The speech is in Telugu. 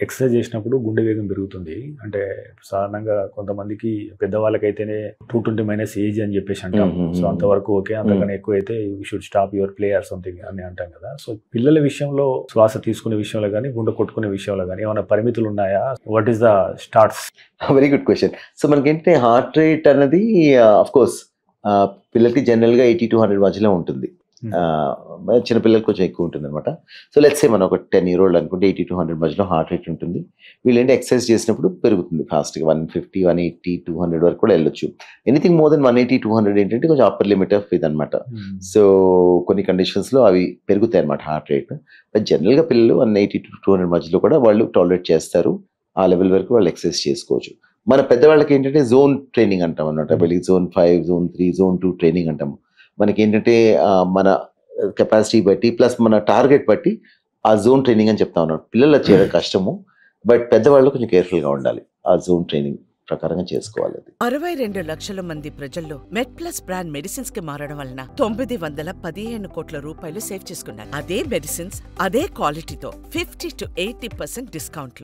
ఎక్సర్సైజ్ చేసినప్పుడు గుండె వేగం పెరుగుతుంది. అంటే సాధారణంగా కొంతమందికి పెద్దవాళ్ళకైతేనే 220 ఏజ్ అని చెప్పేసి అంటాం. సో అంతవరకు ఓకే, అంతకన్నా ఎక్కువైతే you should stop your play or something అని అంటాం కదా. సో పిల్లల విషయంలో శ్వాస తీసుకునే విషయంలో కానీ గుండె కొట్టుకునే విషయంలో కానీ ఏమైనా పరిమితులు ఉన్నాయా? What is the starts? Very good question. So మనకేంటంటే హార్ట్ రేట్ అన్నది ఆఫ్ కోర్స్ పిల్లలకి జనరల్గా 80 to 100 మధ్యలో ఉంటుంది. చిన్నపిల్లలకి కొంచెం ఎక్కువ ఉంటుంది అనమాట. సో లెట్స్ సే మనం ఒక 10 year old అనుకుంటే 80 to 100 మధ్యలో హార్ట్ రేట్ ఉంటుంది. వీళ్ళేంటి ఎక్సర్సైజ్ చేసినప్పుడు పెరుగుతుంది ఫాస్ట్గా 150, 180, 200 వరకు కూడా వెళ్ళొచ్చు. ఎనీథింగ్ మోర్ దెన్ 180, 200 ఏంటంటే కొంచెం అప్పర్ లిమిట్ ఆఫ్ ఇది అనమాట. సో కొన్ని కండిషన్స్లో అవి పెరుగుతాయి అనమాట హార్ట్ రేట్. బట్ జనరల్గా పిల్లలు 180 to 200 మధ్యలో కూడా వాళ్ళు టాలరేట్ చేస్తారు. ఆ లెవెల్ వరకు వాళ్ళు ఎక్సర్సైజ్ చేసుకోవచ్చు. మన పెద్దవాళ్ళకి ఏంటంటే జోన్ ట్రైనింగ్ అంటాం అనమాట. వీళ్ళకి Zone 5, Zone 3, Zone 2 ట్రైనింగ్ అంటాము. మనకి ఏంటంటే మన కెపాసిటీ బట్టి ప్లస్ మన టార్గెట్ బట్టి ఆ జోన్ ట్రైనింగ్ అని చెప్తా ఉన్నాం. పిల్లలు చేయడం కష్టము, బట్ పెద్దవాళ్ళు కొంచెం కేర్ఫుల్గా ఉండాలి. ఆ జోన్ ట్రైనింగ్ ప్రకారంగా చేసుకోవాలి. 62 లక్షల మంది ప్రజల్లో మెడ్ప్లస్ బ్రాండ్ మెడిసిన్స్ కి మారడం వలన 915 కోట్ల రూపాయలు సేవ్ చేసుకున్నారు. అదే మెడిసిన్స్ అదే క్వాలిటీతో 50 to 80% డిస్కౌంట్లు.